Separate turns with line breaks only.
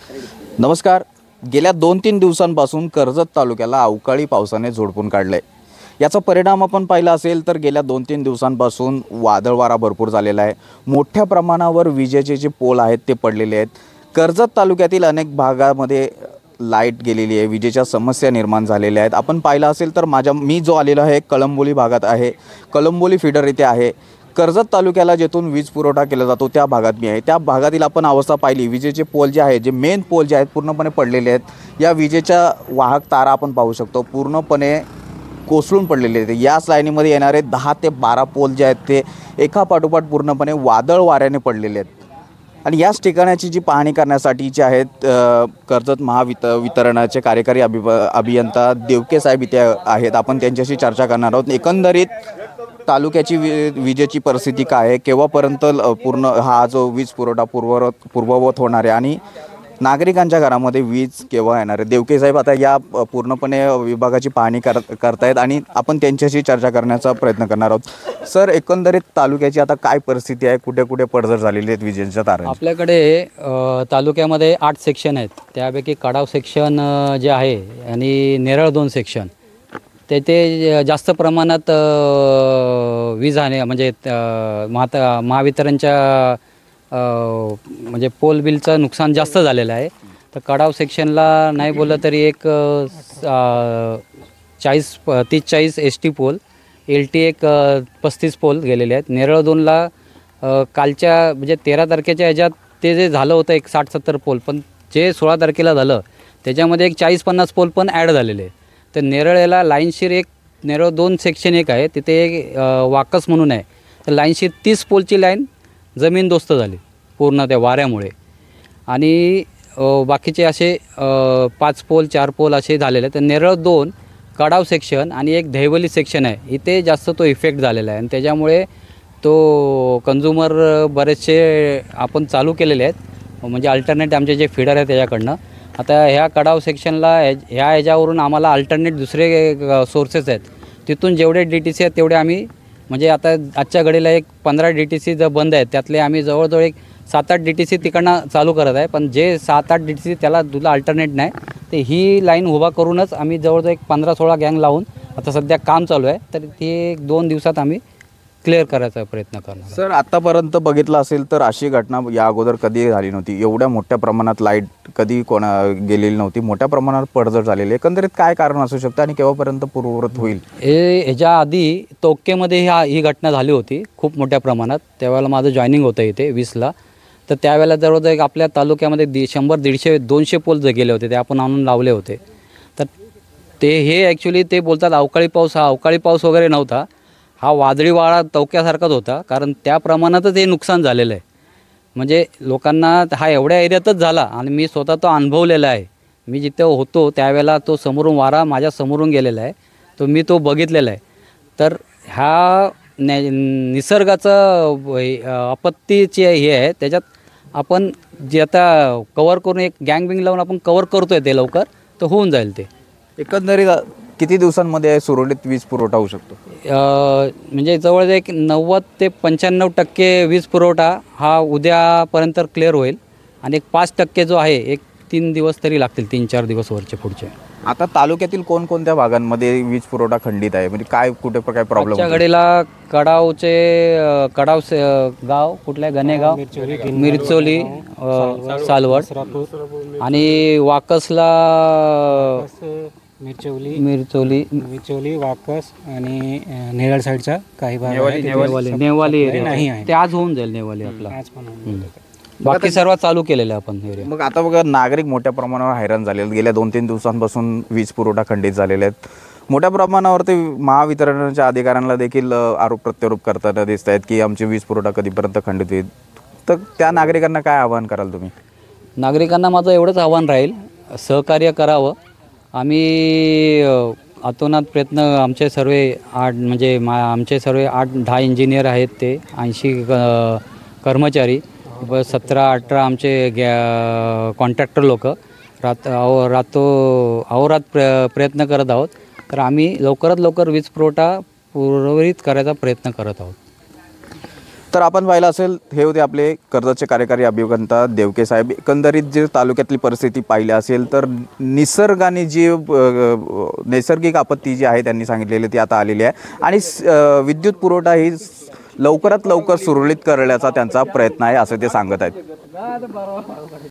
नमस्कार. गेल्या 2-3 दिवसांपासून कर्जत तालुक्याला अवकाळी पावसाने झोडपून काढले. याचा परिणाम आपण पाहिला असेल तर गेल्या 2-3 दिवसांपासून वादळ वारा भरपूर झालेला आहे. मोठ्या प्रमाणावर विजेचे जे पोल आहेत ते पडलेले आहेत. कर्जत तालुक्यातील अनेक भागामध्ये लाईट गेलेली आहे. विजेच्या समस्या निर्माण झालेल्या आहेत. आपण पाहिलं असेल तर मी जो आलेलो आहे कळंबोली भागात आहे. कळंबोली फिडर इथे आहे. कर्जत तालुक्याला जेथून वीज पुरवठा केला जातो त्या भागात मी आहे. त्या भागातील आपण अवस्था पाहिली, विजेचे पोल जे आहेत, जे मेन पोल जे आहेत पूर्णपणे पडलेले आहेत. या विजेच्या वाहक तारा आपण पाहू शकतो पूर्णपणे कोसळून पडलेले आहेत. याच लाईनीमध्ये येणारे 10 ते 12 पोल जे आहेत ते एकापाठोपाठ पूर्णपणे वादळ वाऱ्याने पडलेले आहेत. आणि याच ठिकाणाची जी पाहणी करण्यासाठी जे आहेत कर्जत वितरणाचे कार्यकारी अभियंता देवके साहेब इथे आहेत. आपण त्यांच्याशी चर्चा करणार आहोत. एकंदरीत तालुक्याची विजेची परिस्थिती काय आहे, केव्हापर्यंत पूर्ण हा जो वीज पुरवठा पूर्ववत होणार आहे आणि नागरिकांच्या घरामध्ये वीज केव्हा येणार आहे. देवके साहेब आता या पूर्णपणे विभागाची पाहणी करतायत आणि आपण त्यांच्याशी चर्चा करण्याचा प्रयत्न करणार आहोत. सर, एकंदरीत तालुक्याची आता काय परिस्थिती आहे, कुठे कुठे पडझड झालेली आहेत विजेच्या तारा?
आपल्याकडे तालुक्यामध्ये 8 सेक्शन आहेत. त्यापैकी कडाव सेक्शन जे आहे आणि नेरळ 2 सेक्शन, तेथे जास्त प्रमाणात वीज आहे. म्हणजे महावितरणच्या म्हणजे पोल बिलचं नुकसान जास्त झालेलं आहे. तर कडाव सेक्शनला नाही बोललं तरी एक 30-40 ST पोल, LT एक 35 पोल गेलेले आहेत. नेरळ 2ला कालच्या म्हणजे 13 तारखेच्या ह्याच्यात ते जे झालं होतं एक 60-70 पोल, पण जे 16 तारखेला झालं त्याच्यामध्ये एक 40-50 पोल पण ॲड झालेले आहे. तर नेरळ याला लाईनशीर एक नेरळ 2 सेक्शन एक आहे, तिथे एक वाकस म्हणून आहे. तर लाईनशीर 30 पोलची लाईन जमीनदोस्त झाली पूर्ण त्या वाऱ्यामुळे. आणि बाकीचे असे 5 पोल 4 पोल असे झालेले आहेत. तर नेरळ 2 कडाव सेक्शन आणि एक दहिवली सेक्शन आहे, इथे जास्त तो इफेक्ट झालेला आहे. आणि त्याच्यामुळे तो कंझ्युमर बरेचसे आपण चालू केलेले आहेत, म्हणजे अल्टरनेट आमचे जे फीडर आहे त्याच्याकडनं. आता ह्या कडाव सेक्शनला ह्याच्यावरून आम्हाला अल्टरनेट दुसरे सोर्सेस आहेत, तिथून जेवढे DTC आहेत तेवढे आम्ही, म्हणजे आता आजच्या घडीला एक 15 DTC जर बंद आहेत, त्यातले आम्ही जवळजवळ एक 7-8 DTC तिकडनं चालू करत आहे. पण जे 7-8 DTC त्याला तुला अल्टरनेट नाही, तर ही लाईन उभा करूनच आम्ही जवळजवळ एक 15-16 गँग लावून आता सध्या काम चालू आहे. तर ते 1-2 दिवसात आम्ही क्लिअर करायचा प्रयत्न करणार.
सर, आत्तापर्यंत बघितलं असेल तर अशी घटना या अगोदर कधी झाली नव्हती. एवढ्या मोठ्या प्रमाणात लाईट कधी गेलेली नव्हती. मोठ्या प्रमाणात पडझड झालेली. एकंदरीत काय कारण असू शकतं आणि केव्हापर्यंत पूर्ववत होईल?
ह्याच्या आधी तोक्केमध्ये ही घटना झाली होती खूप मोठ्या प्रमाणात. त्यावेळेला माझं जॉईनिंग होतं इथे 20ला. तर त्यावेळेला जवळजवळ एक आपल्या तालुक्यामध्ये 100-150-200 पोल जे गेले होते ते आपण आणून लावले होते. तर हे ॲक्च्युली ते बोलतात अवकाळी पाऊस. हा अवकाळी पाऊस वगैरे नव्हता, हा वादळी वारा तवक्यासारखाच होता. कारण त्या प्रमाणातच हे नुकसान झालेलं आहे. म्हणजे लोकांना हा एवढ्या एरियातच झाला आणि मी स्वतः तो अनुभवलेला आहे. मी जिथे होतो त्यावेळेला तो समोरून वारा माझ्या समोरून गेलेला आहे, तो मी तो बघितलेला आहे. तर ह्या निसर्गाचं आपत्तीची हे आहे, त्याच्यात आपण जे आता कवर करून एक गँगबिंग लावून आपण कवर करतो आहे ते लवकर, तर होऊन जाईल ते.
एकंदरीत किती दिवसांमध्ये सुरळीत वीज पुरवठा होऊ शकतो?
म्हणजे जवळजवळ एक 90 ते 95% वीज पुरवठा हा उद्यापर्यंत क्लिअर होईल. आणि एक 5% जो आहे एक 3 दिवस तरी लागतील, 3-4 दिवस वरचे पुढचे.
आता तालुक्यातील कोणकोणत्या भागांमध्ये वीज पुरवठा खंडित आहे, म्हणजे काय कुठे काय प्रॉब्लेम?
आजच्या घडीला कडाव गाव कुठल्या गणेगाव, मिरचोली, सालवड आणि वाकसला
मिरचोली वाकस आणि नेरळ साईडचा काही भाग
नेवाली एरिया ते आज होऊन जाईल. नेवाली आपला बाकी सर्वात चालू केलेलं आहे आपण एरिया.
मग आता बघा, नागरिक मोठ्या प्रमाणावर हैराण झालेले आहेत. गेल्या 2-3 दिवसांपासून वीज पुरवठा खंडित झालेले आहेत. मोठ्या प्रमाणावर ते महावितरणाच्या अधिकाऱ्यांना देखील आरोप प्रत्यारोप करताना दिसत आहेत की आमची वीज पुरवठा कधीपर्यंत खंडित होईल. तर त्या नागरिकांना काय आवाहन कराल तुम्ही?
नागरिकांना माझं एवढंच आव्हान राहील, सहकार्य करावं. आम्ही अतोनात प्रयत्न, आमचे सर्व आमचे सर्व 8-10 इंजिनियर आहेत, ते 80 कर्मचारी, 17-18 आमचे कॉन्ट्रॅक्टर लोक अहोरात प्रयत्न करत आहोत. तर आम्ही लवकरात लवकर वीज पुरवठा पूर्वरित करायचा प्रयत्न करत आहोत.
तर आपण पाहिलं असेल, हे होते आपले कर्जतचे कार्यकारी अभियंता देवके साहेब. एकंदरीत जे तालुक्यातली परिस्थिती पाहिली असेल तर निसर्गाने जी नैसर्गिक आपत्ती जी आहे त्यांनी सांगितलेली ती आता आलेली आहे आणि विद्युत पुरवठा ही लवकरात लवकर सुरळीत करण्याचा त्यांचा प्रयत्न आहे असं ते सांगत आहेत.